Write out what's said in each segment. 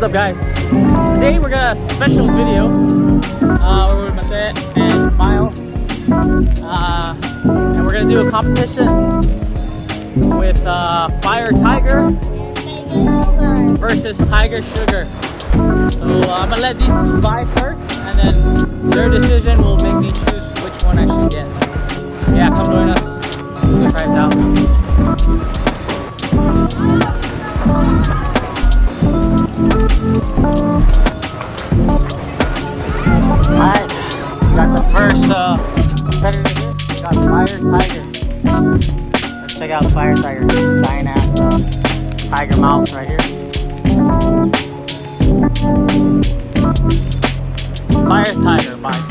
What's up, guys? Today we're gonna have a special video. We're with Mate and Miles, and we're gonna do a competition with Fire Tiger versus Tiger Sugar. So I'm gonna let these two buy first, and then their decision will make me choose which one I should get. Yeah, come join us. We'll try it out. Alright, we got the first competitor here. We got Fire Tiger. Let's check out Fire Tiger. Giant ass tiger mouth right here. Fire Tiger by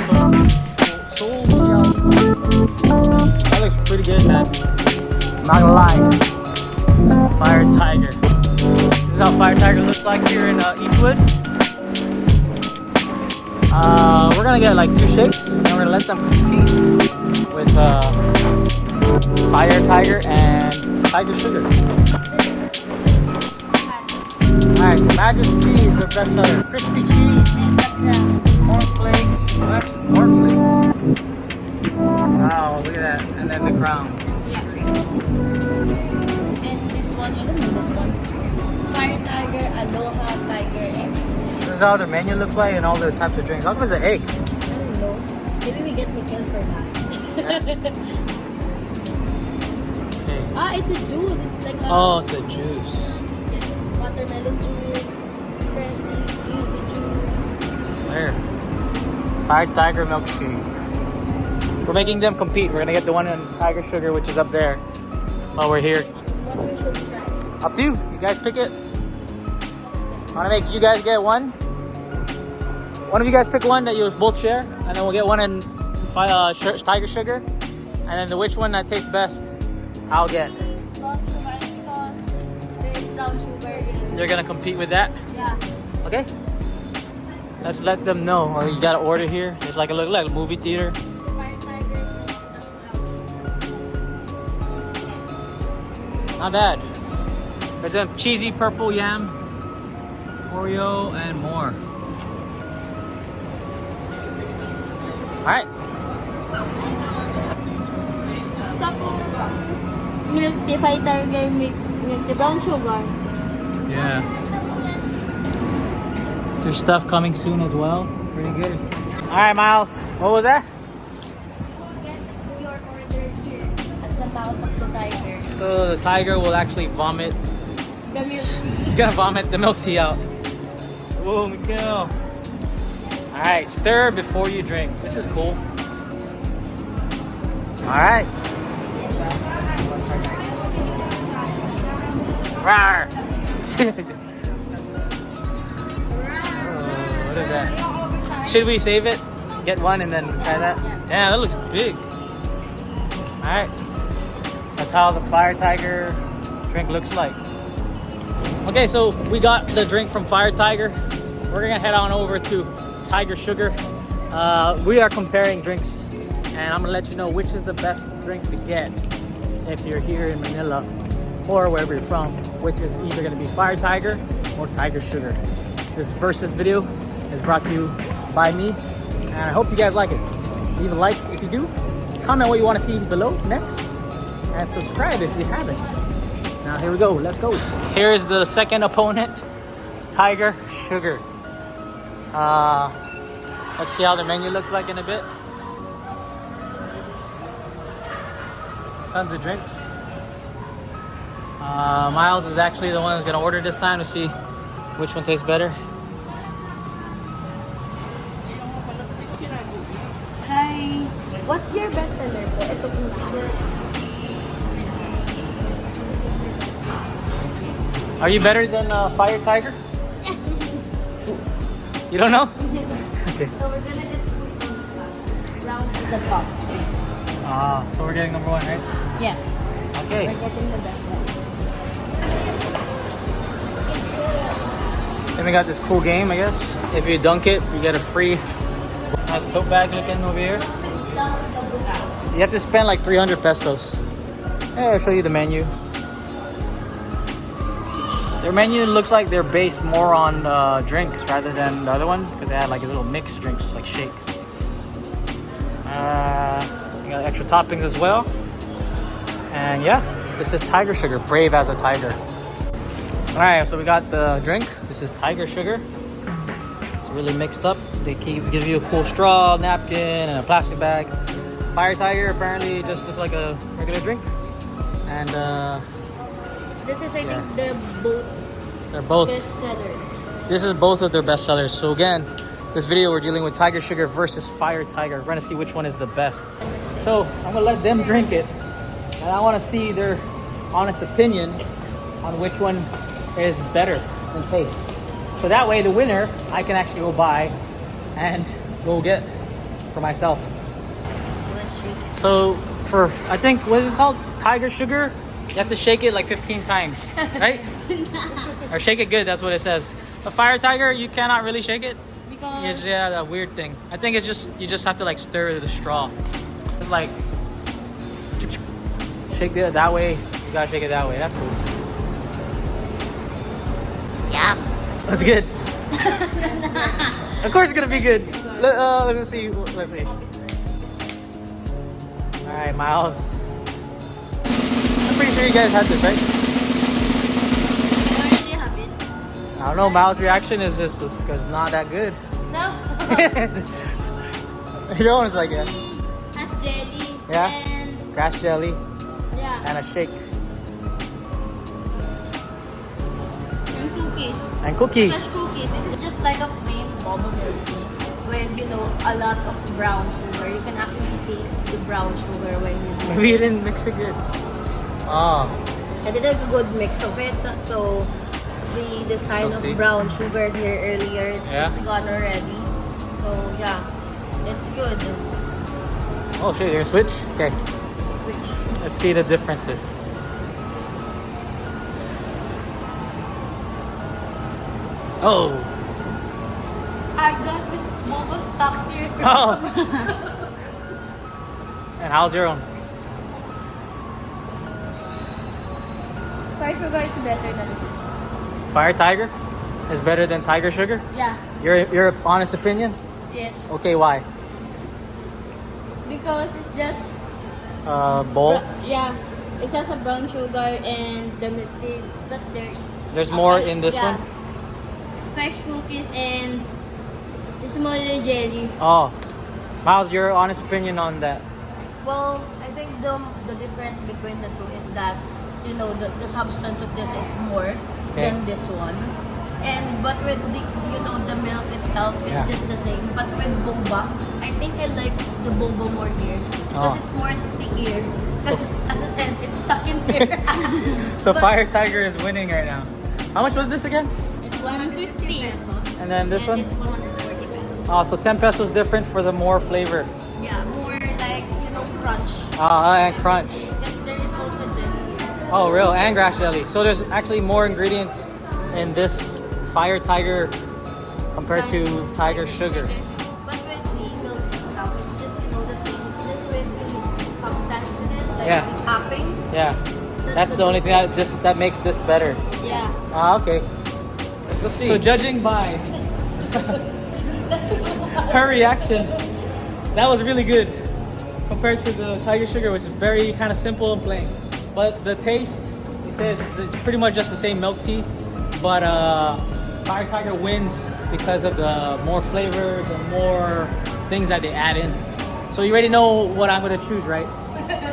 Soul Xiao. That looks pretty good, man. I'm not gonna lie. Fire Tiger. This is how Fire Tiger looks like here in Eastwood. We're gonna get like 2 shakes, and we're gonna let them compete with Fire Tiger and Tiger Sugar. Alright, so Majesty is the best seller. Crispy cheese, cornflakes, what? Cornflakes. Wow, look at that. And then the crown. Yes. And this one, I don't know this one. Fire Tiger, Aloha Tiger, and This is how their menu looks like and all the types of drinks. How come it's an egg? I don't know. Maybe we get Mikkel for that. Okay. Ah, it's a juice. It's like a... Oh, it's a juice. Yes. Watermelon juice, Fresi, yuzu juice. There. Fire Tiger milkshake. We're making them compete. We're gonna get the one in Tiger Sugar, which is up there, while we're here. What we should try? Up to you. You guys pick it. I wanna make you guys get one. One of you guys pick one that you both share, and then we'll get one in Tiger Sugar, and then which one that tastes best, I'll get. Brown sugar, because there is brown sugar in... You're gonna compete with that, Yeah. okay? Let's let them know. Or you gotta order here. It's like a little movie theater. Fire Tiger, that's brown sugar. Not bad. There's a cheesy purple yam, Oreo, and more. Alright. Milk tea, Fire Tiger, milk tea, brown sugar. Yeah. There's stuff coming soon as well. Pretty good. Alright, Miles. What was that? We'll get your order here at the mouth of the tiger. So the tiger will actually vomit. The milk. He's gonna vomit the milk tea out. Whoa, Mikkel. Alright, stir before you drink. This is cool. Alright. Rawr. What is that? Should we save it? Get one and then try that? Yes. Yeah, that looks big. Alright. That's how the Fire Tiger drink looks like. Okay, so we got the drink from Fire Tiger. We're gonna head on over to Tiger Sugar. We are comparing drinks, and I'm gonna let you know which is the best drink to get if you're here in Manila or wherever you're from, which is either gonna be Fire Tiger or Tiger Sugar. This versus video is brought to you by me, and I hope you guys like it. Leave a like if you do, comment what you want to see below next, and subscribe if you haven't. Now here we go, let's go. Here's the second opponent, Tiger Sugar. Let's see how the menu looks like in a bit. Tons of drinks. Miles is actually the one who's gonna order this time to see which one tastes better. Hi. What's your best seller po? Ito po lahat. Are you better than Fire Tiger? You don't know? Okay. So we're gonna get round is the top. So we're getting number 1, right? Yes. Okay. We're getting the best seller. Then we got this cool game, I guess. If you dunk it, you get a free nice tote bag looking over here. What's with the book? You have to spend like 300 pesos. Hey, I'll show you the menu. Their menu looks like they're based more on drinks rather than the other one because they had like little mixed drinks like shakes. You got extra toppings as well. And yeah, this is Tiger Sugar, brave as a tiger. All right, so we got the drink. This is Tiger Sugar. It's really mixed up. They give you a cool straw, napkin, and a plastic bag. Fire Tiger apparently just looks like a regular drink. And This is, I think, they're both best sellers. This is both of their best sellers. So again, this video we're dealing with Tiger Sugar versus Fire Tiger. We're gonna see which one is the best. So I'm gonna let them drink it, and I want to see their honest opinion on which one is better in taste. So that way, the winner I can actually go buy and go get for myself. Let's shake it. So for I think what is this called? Tiger Sugar. You have to shake it like 15 times, right? Or shake it good. That's what it says. The Fire Tiger, you cannot really shake it. Because It's a weird thing. I think it's just you just have to like stir the straw. It's like shake it that way. You gotta shake it that way. That's cool. yeah. That's good. Of course, it's gonna be good. Let's see. Let's see. All right, Miles. I'm pretty sure you guys had this, right? I already have it. I don't know. Miles' reaction is just because not that good. No. Your own is like yeah. Has jelly. Yeah? And Grass jelly yeah. and a shake And cookies. and cookies. Plus cookies. This is just like a plain Boba milk tea with, you know, a lot of brown sugar. You can actually taste the brown sugar when you do Maybe you didn't mix it good. Oh, I did a good mix of it. So the sign Still see? of brown sugar here earlier Yeah? is gone already. So yeah, it's good. oh shit! You're gonna switch? Okay, Switch. let's see the differences. Oh, I got the Boba stuck here. oh. And how's your own? Fire sugar is better than this. Fire Tiger is better than Tiger Sugar. Yeah. Your honest opinion? Yes. Okay, why? Because it's just Bowl. yeah. It has a brown sugar and the milk tea, but There's more in this one. Fresh cookies and the smaller jelly. Oh, Miles, your honest opinion on that? Well, I think the difference between the two is that, you know, the substance of this is more Okay. than this one. But with the, you know, the milk itself is Yeah. just the same. But with boba, I think I like the boba more here because Oh. it's more stickier. Because So- as I said, it's stuck in here. So But- Fire Tiger is winning right now. How much was this again? It's 150 pesos. And then this one? It's 140 pesos. Oh, so 10 pesos different for the more flavor. Yeah, more like, you know, crunch. And crunch. Because there is also jelly here. Oh, real and grass jelly. So there's actually more ingredients in this Fire Tiger compared to Tiger Sugar. But with the milk itself, it's just, you know, the same. It's just with the substance in it, like Yeah. the toppings. Yeah, that's the only thing that makes this better. Yeah. Ah, okay. Let's go see. So judging by her reaction, that was really good compared to the Tiger Sugar, which is very kind of simple and plain. But the taste, it says it's pretty much just the same milk tea, but Fire Tiger wins because of the more flavors and more things that they add in. So you already know what I'm gonna choose, right?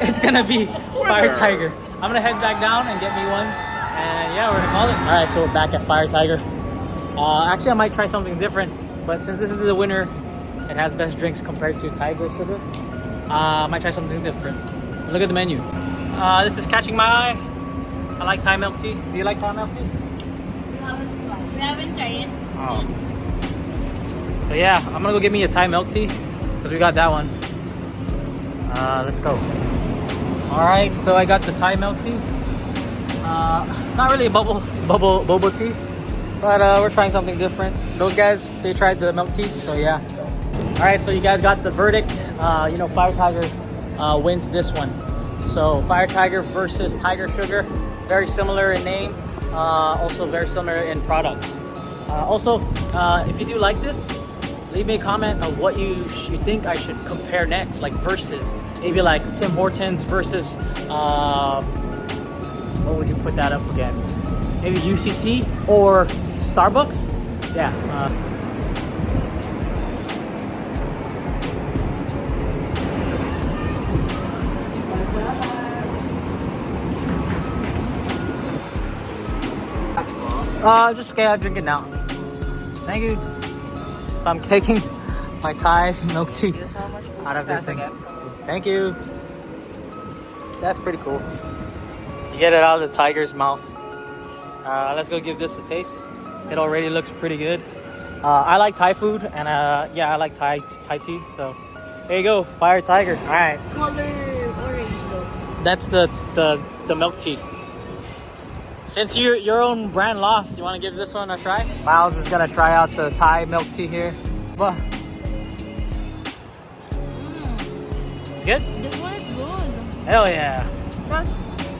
It's gonna be Fire Tiger. I'm gonna head back down and get me one, and yeah, we're gonna call it. All right, so we're back at Fire Tiger. Actually, I might try something different, but since this is the winner, it has best drinks compared to Tiger Sugar. I might try something different. Look at the menu. This is catching my eye. I like Thai milk tea. Do you like Thai milk tea? We haven't tried it. Oh. So yeah, I'm gonna go get me a Thai milk tea because we got that one. Let's go. All right, so I got the Thai milk tea. It's not really a bubble tea, but we're trying something different. Those guys, they tried the milk tea, so yeah. All right, so you guys got the verdict. You know, Fire Tiger wins this one. So Fire Tiger versus Tiger Sugar, very similar in name. Also very similar in products. Also, if you do like this, leave me a comment of what you think I should compare next, like versus. Maybe like Tim Hortons versus, what would you put that up against? Maybe UCC or Starbucks? Yeah. Just okay, I'll drink it now. Thank you. So I'm taking my Thai milk tea out of this thing. Thank you. That's pretty cool. You get it out of the tiger's mouth. Let's go give this a taste. It already looks pretty good. I like Thai food, and yeah, I like Thai tea. So there you go, Fire Tiger. All right. Color orange though. That's the milk tea. Since your own brand lost, you want to give this one a try? Miles is gonna try out the Thai milk tea here. But good? This one is good. Hell yeah. Plus,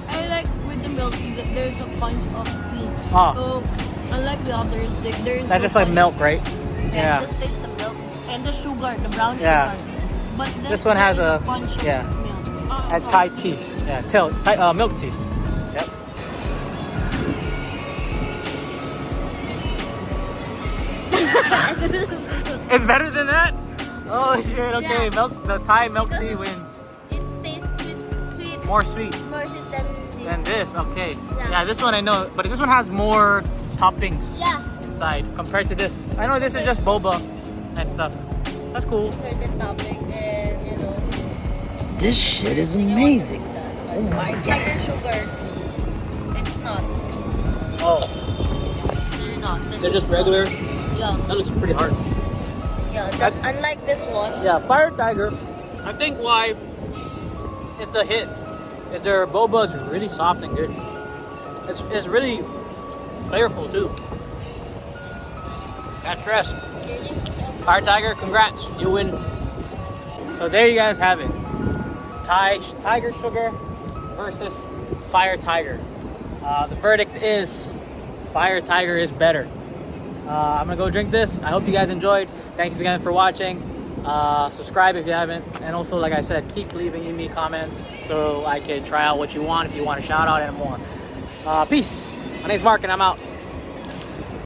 I like with the milk tea that there's a punch of tea. Oh. So, unlike the others, there's That's no just like punch. milk, right? Yeah. Just taste the milk and the sugar, the brown Yeah. sugar. But This one has there's a punch of yeah. milk. And Thai tea. Yeah, milk tea. Yep. It's better than that? Oh shit, okay. Yeah. The Thai milk Because tea wins. It tastes sweet, More sweet more sweet than this. than this, okay. Yeah. Yeah, this one I know, but this one has more toppings Yeah, inside compared to this. I know this is just boba and stuff. That's cool. certain topping and This shit is amazing. Oh my god. higher sugar. It's not. Oh, They're not. they're just regular. Yeah, That looks pretty hard. yeah. That, unlike this one. Yeah, Fire Tiger, I think why it's a hit is their boba is really soft and good. It's really flavorful too. Can't stress. Fire Tiger, congrats, you win. So there you guys have it. Tiger Sugar versus Fire Tiger. The verdict is Fire Tiger is better. I'm gonna go drink this. I hope you guys enjoyed. Thanks again for watching. Subscribe if you haven't, and also, like I said, keep leaving me comments so I can try out what you want if you want a shout out and more. Peace. My name's Mark and I'm out.